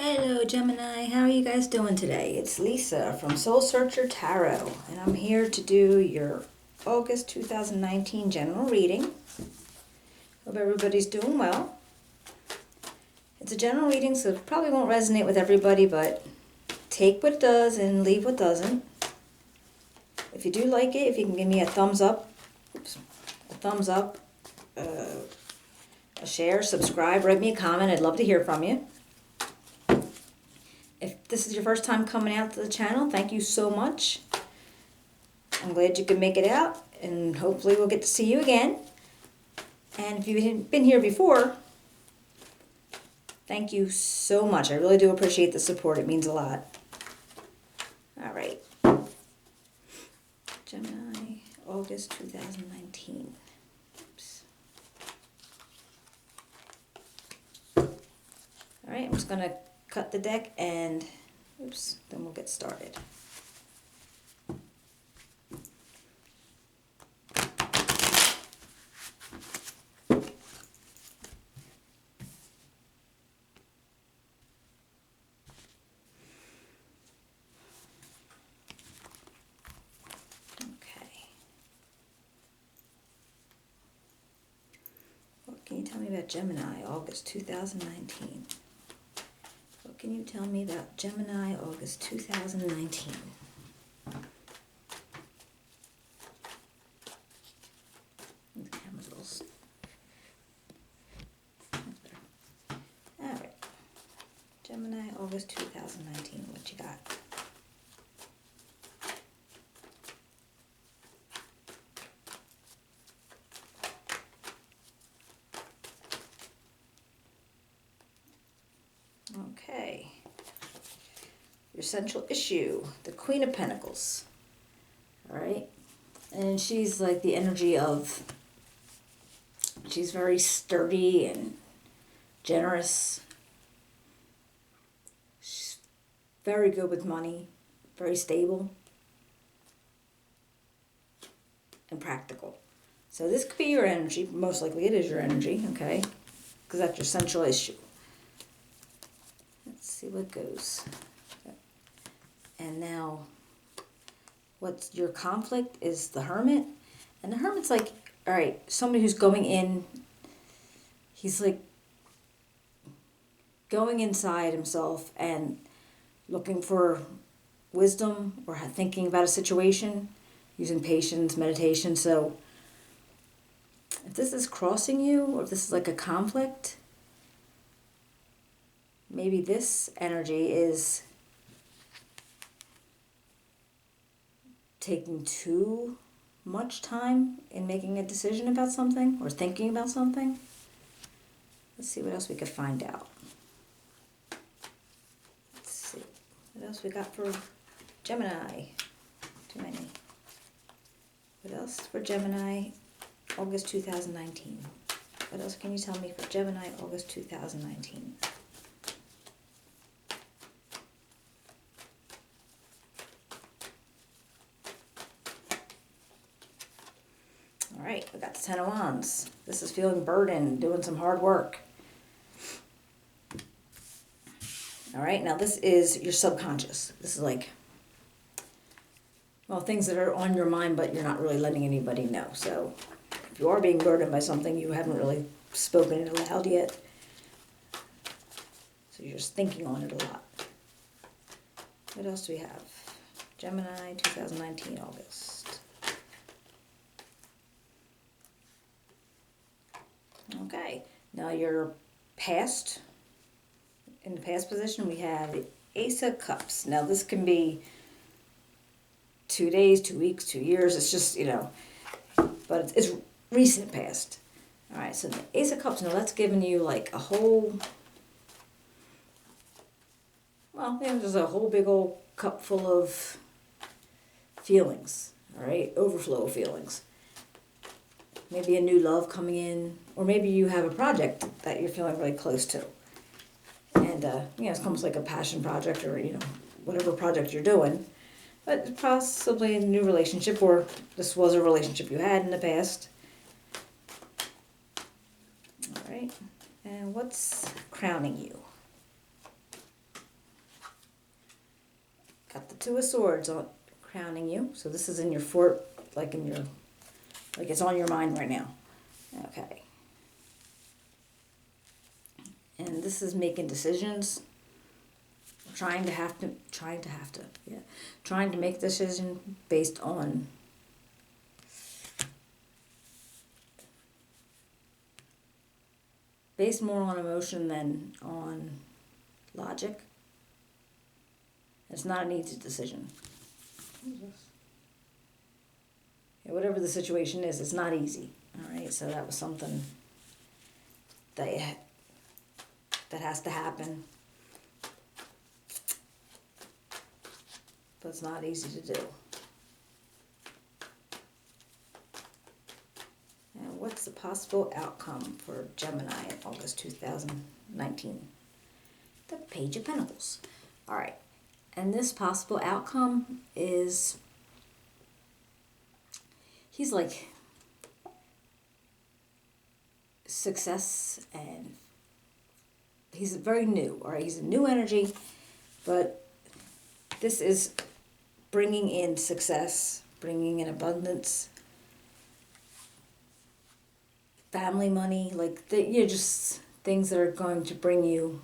Hello Gemini, how are you guys doing today? It's Lisa from Soul Searcher Tarot, and I'm here to do your August 2019 general reading. Hope everybody's doing well. It's a general reading, so it probably won't resonate with everybody, but take what does and leave what doesn't. If you do like it, if you can give me a thumbs up, a share, subscribe, write me a comment. I'd love to hear from you. If this is your first time coming out to the channel, thank you so much. I'm glad you could make it out, and hopefully we'll get to see you again. And if you've been here before, thank you so much. I really do appreciate the support. It means a lot. All right. Gemini, August 2019. Oops. All right, I'm just going to cut the deck and, then we'll get started. Okay. What can you tell me about Gemini, August 2019? What can you tell me about Gemini, August 2019? The camera's a little... That's better. All right. Gemini, August 2019. What you got? Okay. Your central issue, the Queen of Pentacles. All right. And she's like the energy of, she's very sturdy and generous. She's very good with money, very stable and practical. So this could be your energy. Most likely it is your energy, okay? Because that's your central issue. Let's see what goes. And now, what's your conflict is the Hermit. And the Hermit's like, all right, somebody who's going in, he's like going inside himself and looking for wisdom or thinking about a situation, using patience, meditation. So if this is crossing you, or if this is like a conflict, maybe this energy is taking too much time in making a decision about something or thinking about something. Let's see what else we could find out. Let's see what else we got for Gemini. Too many. What else for Gemini, August 2019? What else can you tell me for Gemini, August 2019? All right, we got the Ten of Wands. This is feeling burdened, doing some hard work. All right, now this is your subconscious. This is like, well, things that are on your mind, but you're not really letting anybody know. So if you are being burdened by something, you haven't really spoken it aloud yet. So you're just thinking on it a lot. What else do we have? Gemini, 2019, August. Okay, now your past, in the past position we have the Ace of Cups. Now this can be 2 days, 2 weeks, 2 years, it's just, but it's recent past. All right, so the Ace of Cups, now that's giving you like a whole, well, there's a whole big old cup full of feelings, all right, overflow of feelings. Maybe a new love coming in, or maybe you have a project that you're feeling really close to. And, it's almost like a passion project or, whatever project you're doing. But possibly a new relationship, or this was a relationship you had in the past. All right. And what's crowning you? got the Two of Swords on crowning you. So this is in your fort, like in your, like it's on your mind right now. Okay. And this is making decisions. Trying to make a decision based on more on emotion than on logic. It's not an easy decision. Yeah, whatever the situation is, it's not easy. All right, so that was something that has to happen. But it's not easy to do. And what's the possible outcome for Gemini in August 2019? The Page of Pentacles. All right. And this possible outcome is, he's like success, and he's very new, all right? He's a new energy, but this is bringing in success, bringing in abundance, family money, like just things that are going to bring you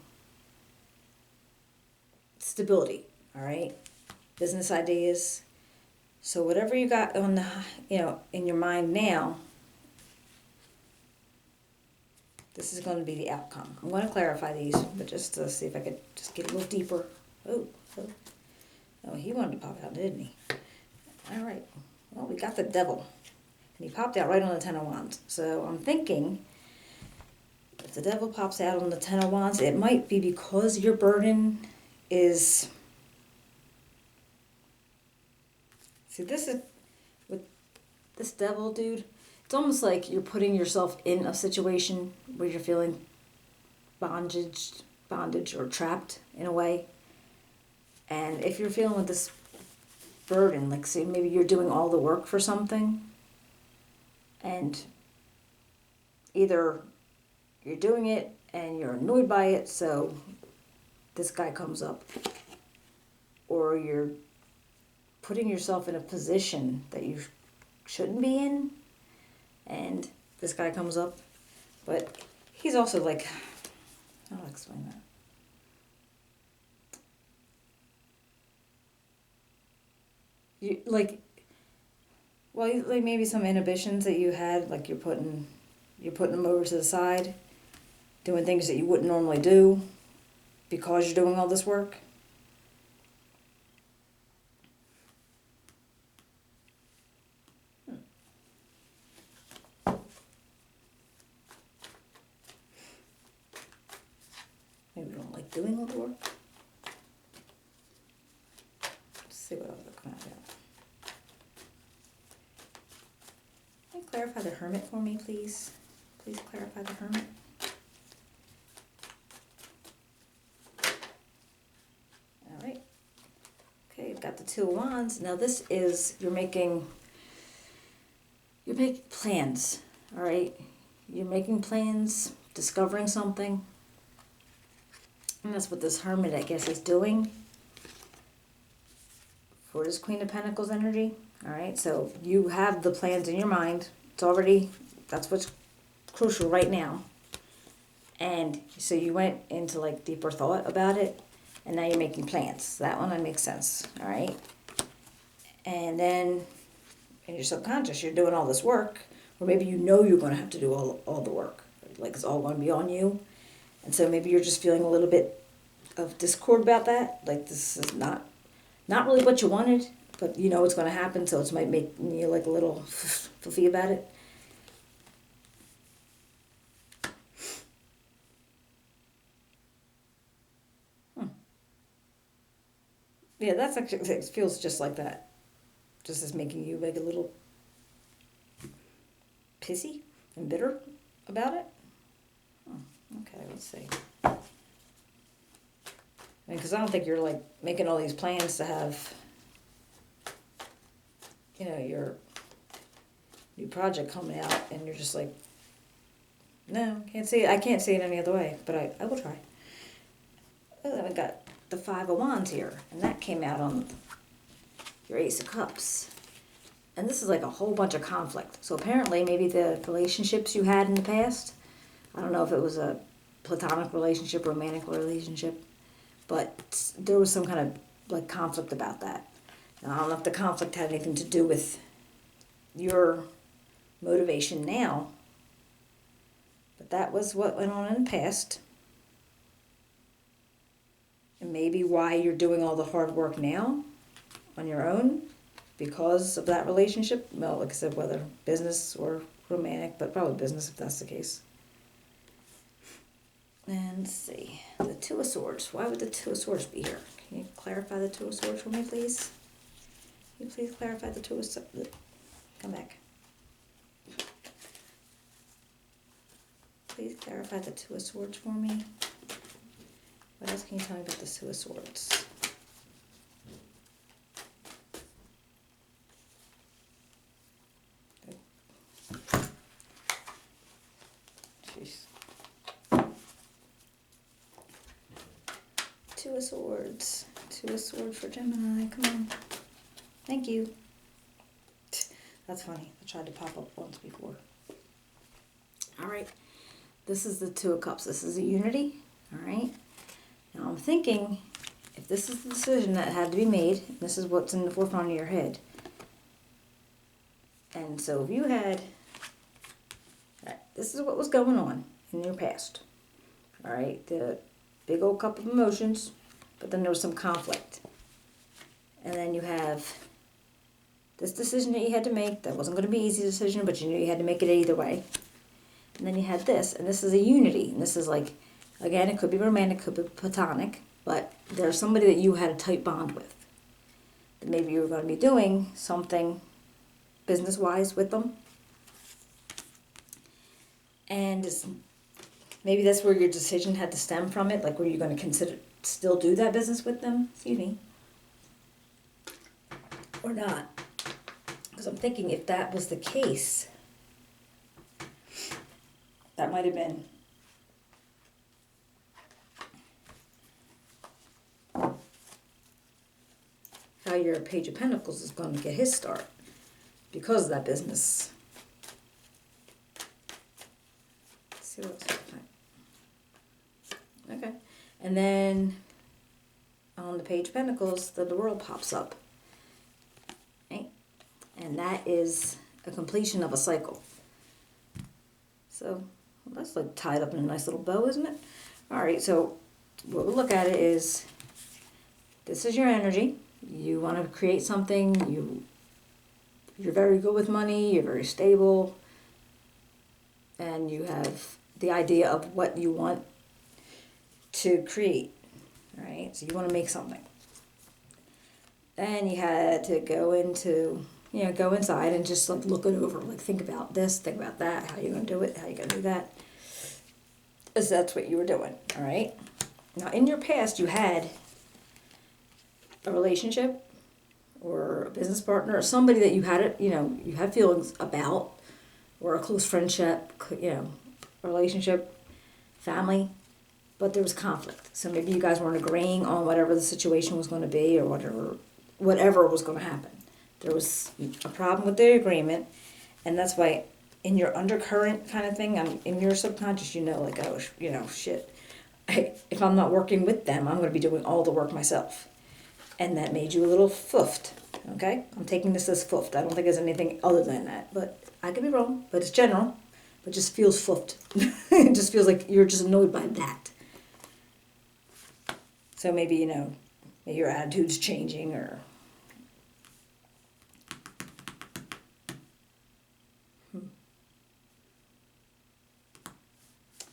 stability, all right? Business ideas. So whatever you got on the, in your mind now, this is going to be the outcome. I'm going to clarify these, but just to see if I could just get a little deeper. Oh, he wanted to pop out, didn't he? All right. Well, we got the Devil. And he popped out right on the Ten of Wands. So I'm thinking, if the Devil pops out on the Ten of Wands, it might be because your burden is... See, this is... With this Devil, dude, it's almost like you're putting yourself in a situation where you're feeling bondage or trapped in a way. And if you're feeling with this burden, like say maybe you're doing all the work for something, and either you're doing it and you're annoyed by it, so this guy comes up, or you're putting yourself in a position that you shouldn't be in, and this guy comes up. But he's also like, I'll explain that. You like maybe some inhibitions that you had, like you're putting them over to the side, doing things that you wouldn't normally do because you're doing all this work. Maybe you don't like doing all the work. Let's see what else will come out here. Can you clarify the Hermit for me, please? Please clarify the Hermit. All right. Okay, you've got the Two of Wands. Now this is, you're making plans, all right? You're making plans, discovering something. And that's what this Hermit, I guess, is doing for this Queen of Pentacles energy. All right, so you have the plans in your mind. It's already, that's what's crucial right now. And so you went into like deeper thought about it, and now you're making plans. That one, that makes sense, all right? And then in your subconscious, you're doing all this work, or maybe you know you're going to have to do all the work. Like it's all going to be on you. And so maybe you're just feeling a little bit of discord about that. Like this is not really what you wanted, but you know it's going to happen, so it might make you like a little fluffy about it. Yeah, that's actually, it feels just like that. Just as making you like a little pissy and bitter about it. Okay, let's see. I mean, because I don't think you're like making all these plans to have, your new project coming out, and you're just like, no, can't see it. I can't see it any other way, but I will try. Oh, then we got the Five of Wands here, and that came out on your Ace of Cups. And this is like a whole bunch of conflict. So apparently maybe the relationships you had in the past, I don't know if it was a platonic relationship, romantic relationship, but there was some kind of like conflict about that. Now, I don't know if the conflict had anything to do with your motivation now, but that was what went on in the past. And maybe why you're doing all the hard work now on your own because of that relationship. Well, like I said, whether business or romantic, but probably business if that's the case. And let's see, the Two of Swords. Why would the Two of Swords be here? Can you clarify the Two of Swords for me, please? Can you please clarify the Two of Swords? Come back. Please clarify the Two of Swords for me. What else can you tell me about the Two of Swords? Jeez. Two of Swords. Two of Swords for Gemini. Come on. Thank you. That's funny. I tried to pop up once before. All right. This is the Two of Cups. This is a unity. All right. Now I'm thinking, if this is the decision that had to be made, this is what's in the forefront of your head. And so if you had, this is what was going on in your past. All right, the big old cup of emotions, but then there was some conflict. And then you have this decision that you had to make. That wasn't going to be an easy decision, but you knew you had to make it either way. And then you had this, and this is a unity. And this is like, again, it could be romantic, could be platonic, but there's somebody that you had a tight bond with. That maybe you were going to be doing something business-wise with them. And maybe that's where your decision had to stem from it, like were you going to consider still do that business with them, excuse me, or not. Because I'm thinking if that was the case, that might have been how your Page of Pentacles is going to get his start because of that business. Let's see what's happening. Okay. And then on the Page of Pentacles, the World pops up. Right? And that is a completion of a cycle. So that's like tied up in a nice little bow, isn't it? All right, so what we'll look at it is, this is your energy. You want to create something. You're very good with money. You're very stable. And you have the idea of what you want to create. All right, so you want to make something. Then you had to go into, go inside and just like look it over. Like think about this, think about that, how you're going to do it, how you're going to do that. Because that's what you were doing, all right? Now, in your past, you had a relationship or a business partner or somebody that you had, you had feelings about, or a close friendship, a relationship, family, but there was conflict. So maybe you guys weren't agreeing on whatever the situation was going to be or whatever was going to happen. There was a problem with the agreement, and that's why in your undercurrent kind of thing, in your subconscious, like, oh, shit. If I'm not working with them, I'm going to be doing all the work myself. And that made you a little foofed, okay? I'm taking this as foofed. I don't think there's anything other than that, but I could be wrong, but it's general, but it just feels foofed. It just feels like you're just annoyed by that. So maybe, maybe your attitude's changing or...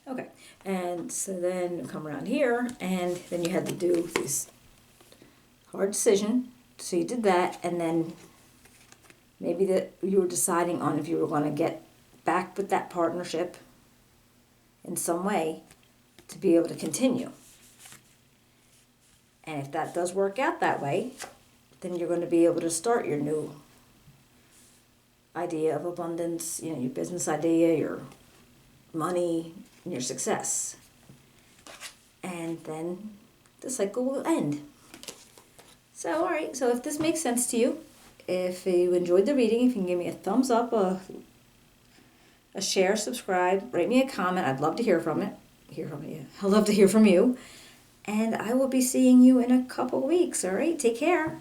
Okay, and so then you come around here, and then you had to do this hard decision. So you did that, and then maybe that you were deciding on if you were going to get back with that partnership in some way to be able to continue. And if that does work out that way, then you're going to be able to start your new idea of abundance, your business idea, your money, and your success. And then the cycle will end. So, all right, so if this makes sense to you, if you enjoyed the reading, if you can give me a thumbs up, a share, subscribe, write me a comment. I'd love to hear from it. I'd love to hear from you. And I will be seeing you in a couple weeks, all right? Take care.